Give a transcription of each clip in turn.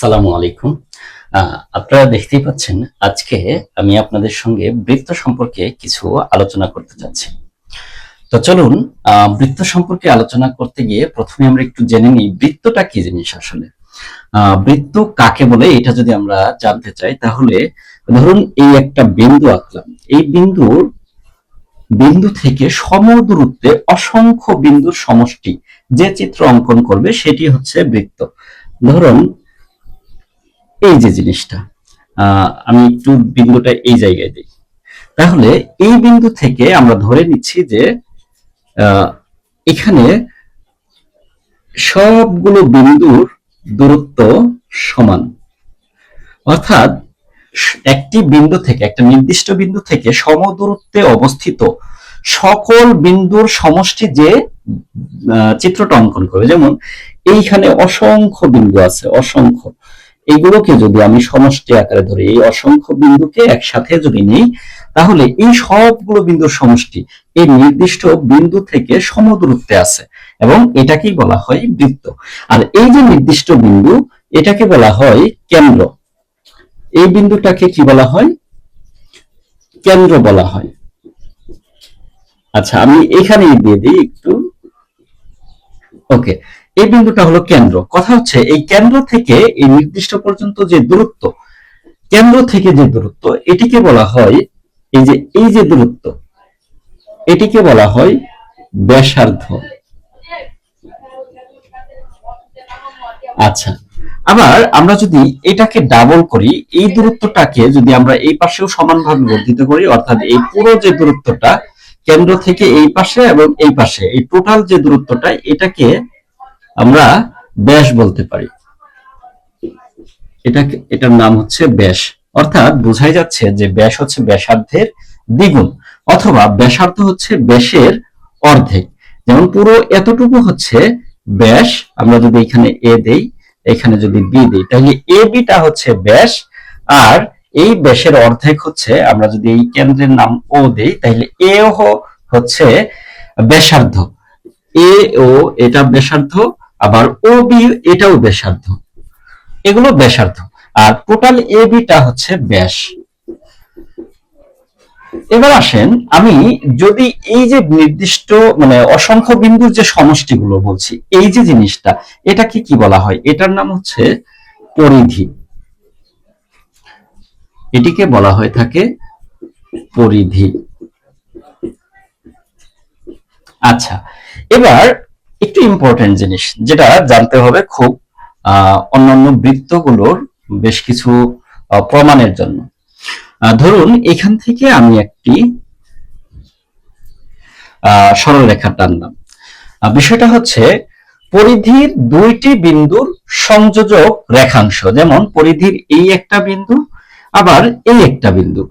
সালামু আলাইকুম। আপনারা দেখতেই পাচ্ছেন, আজকে আমি আপনাদের সঙ্গে বৃত্ত সম্পর্কে কিছু আলোচনা করতে চাচ্ছি। তো চলুন, বৃত্ত সম্পর্কে আলোচনা করতে গিয়ে প্রথমে আমরা একটু জেনে নিই বৃত্তটা কি জিনিস আসলে। বৃত্ত কাকে বলে এটা যদি আমরা জানতে চাই, তাহলে ধরুন এই একটা বিন্দু আঁকলাম। এই বিন্দু থেকে সমদূরত্বে অসংখ্য বিন্দুর সমষ্টি যে চিত্র অঙ্কন করবে সেটি হচ্ছে বৃত্ত। ধরুন এই যে জিনিসটা, আমি একটু বিন্দুটা এই জায়গায় দিই। তাহলে এই বিন্দু থেকে আমরা ধরে নিচ্ছি যে এখানে সবগুলো বিন্দুর দূরত্ব সমান, অর্থাৎ একটি বিন্দু থেকে, একটা নির্দিষ্ট বিন্দু থেকে সমদূরত্বে অবস্থিত সকল বিন্দুর সমষ্টি যে চিত্রটা অঙ্কন করবে। যেমন এইখানে অসংখ্য বিন্দু আছে, অসংখ্য, এগুলোকে যদি আমি সমষ্টি আকারে ধরি, এই অসংখ্য বিন্দুকে একসাথে যদি নেই, তাহলে এই সবগুলো বিন্দুর সমষ্টি এই নির্দিষ্ট বিন্দু থেকে সমদূরত্বে আছে, এবং এটাকেই বলা হয় বৃত্ত। আর এই যে নির্দিষ্ট বিন্দু, এটাকে বলা হয় কেন্দ্র। এই বিন্দুটাকে কি বলা হয়? কেন্দ্র বলা হয়। আচ্ছা, আমি এখানেই দিয়ে দিই একটু। ওকে, এই বিন্দুটা হলো কেন্দ্র। কথা হচ্ছে এই কেন্দ্র থেকে এই নির্দিষ্ট পর্যন্ত যে দূরত্ব, কেন্দ্র থেকে যে দূরত্ব, এটিকে বলা হয়, এই যে দূরত্ব, এটিকে বলা হয় ব্যাসার্ধ। আচ্ছা, আবার আমরা যদি এটাকে ডাবল করি, এই দূরত্বটাকে যদি আমরা এই পাশেও সমানভাবে বর্ধিত করি, অর্থাৎ এই পুরো যে দূরত্বটা কেন্দ্র থেকে এই পাশে এবং এই পাশে, এই টোটাল যে দূরত্বটা, এটাকে আমরা ব্যাস বলতে পারি। এটার নাম হচ্ছে ব্যাস। অর্থাৎ বোঝাই যাচ্ছে যে ব্যাস হচ্ছে ব্যাসার্ধের দ্বিগুণ, অথবা ব্যাসার্ধ হচ্ছে ব্যাসের অর্ধেক। যেমন পুরো এতটুকু হচ্ছে ব্যাস, আমরা যদি এখানে এ দেই, এখানে যদি বি দেই, তাহলে এ বিটা হচ্ছে ব্যাস। আর এই ব্যাসের অর্ধেক হচ্ছে, আমরা যদি এই কেন্দ্রের নাম ও দেই, তাহলে এ হচ্ছে ব্যাসার্ধ। এ ও এটা ব্যাসার্ধ, আবার ও বি এটাও ব্যাসার্ধ, এগুলো ব্যাসার্ধ। আর টোটাল এ বিটা হচ্ছে ব্যাস। এবার আসেন, আমি যদি এই যে নির্দিষ্ট মানে অসংখ্য বিন্দুর যে সমষ্টিগুলো বলছি, এই যে জিনিসটা, এটাকে কি বলা হয়? এটার নাম হচ্ছে পরিধি। এটিকে বলা হয়ে থাকে পরিধি। আচ্ছা, এবার একটু ইম্পর্টেন্ট জিনিস যেটা জানতে হবে খুব, অন্যান্য বৃত্তগুলোর বেশ কিছু প্রমাণের জন্য। ধরুন এখান থেকে আমি একটি সরলরেখা টানলাম। বিষয়টা হচ্ছে পরিধির দুইটি বিন্দুর সংযোজক রেখাংশ, যেমন পরিধির এই একটা বিন্দু, আবার এই একটা বিন্দু,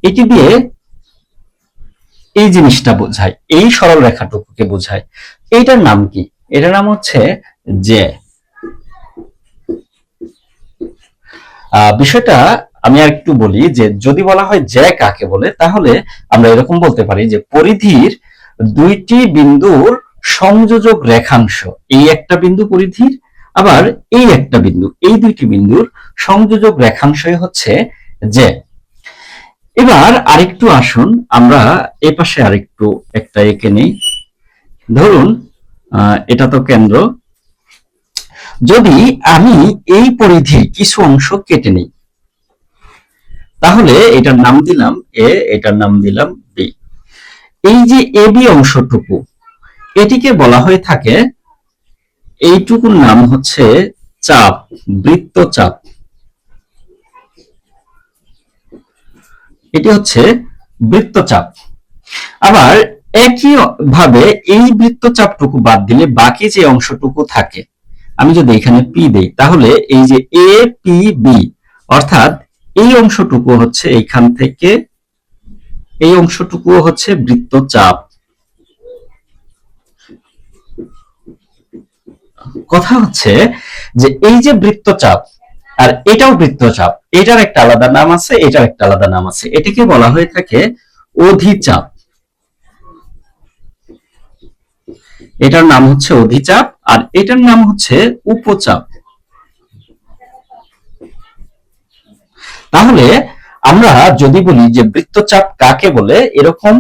এটি দিয়ে এই জিনিসটা বোঝায়, এই সরল রেখাটুকুকে বোঝায়। এইটার নাম কি? এটার নাম হচ্ছে যে। বিষয়টা আমি আর একটু বলি, যে যদি বলা হয় যে কাকে বলে, তাহলে আমরা এরকম বলতে পারি যে পরিধির দুইটি বিন্দুর সংযোজক রেখাংশ, এই একটা বিন্দু পরিধির, আবার এই একটা বিন্দু, এই দুইটি বিন্দুর সংযোজক রেখাংশই হচ্ছে যে। এবার আরেকটু আসুন, আমরা এই পাশে আরেকটু একটা এঁকে নেই। ধরুন এটা তো কেন্দ্র। যদি আমি এই পরিধির কিছু অংশ কেটে নিই, তাহলে এটার নাম দিলাম এ, এটার নাম দিলাম বি। এই যে এ বি অংশটুকু, এটিকে বলা হয়ে থাকে, এইটুকুর নাম হচ্ছে চাপ, বৃত্তচাপ। এটি হচ্ছে বৃত্তচাপ। আবার একই ভাবে এই বৃত্তচাপটুকু বাদ দিলে বাকি যে অংশটুকু থাকে, আমি যদি এখানে পি দেই, তাহলে এই যে এ পি বি, অর্থাৎ এই অংশটুকু হচ্ছে, এইখান থেকে এই অংশটুকু হচ্ছে বৃত্তচাপ। কথা হচ্ছে যে এই যে বৃত্তচাপ, আর এটাও বৃত্তচাপ, এটার একটা আলাদা নাম আছে, এটার একটা আলাদা নাম আছে, এটিকে বলা হয়ে থাকে অধিচাপ। এটার নাম হচ্ছে অধিচাপ, আর এটার নাম হচ্ছে উপচাপ। তাহলে আমরা যদি বলি যে বৃত্তচাপ কাকে বলে, এরকম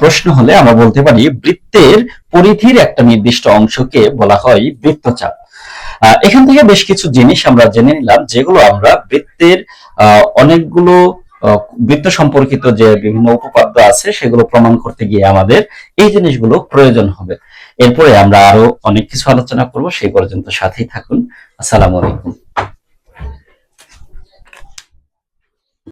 প্রশ্ন হলে আমরা বলতে পারি বৃত্তের পরিধির একটা নির্দিষ্ট অংশকে বলা হয় বৃত্তচাপ। এখান থেকে বেশ কিছু জিনিস আমরা জেনে নিলাম, যেগুলো আমরা বৃত্তের অনেকগুলো বৃত্ত সম্পর্কিত যে বিভিন্ন উপপাদ্য আছে সেগুলো প্রমাণ করতে গিয়ে আমাদের এই জিনিসগুলো প্রয়োজন হবে। এরপরে আমরা আরো অনেক কিছু আলোচনা করব, সেই পর্যন্ত সাথেই থাকুন। আসসালামু আলাইকুম।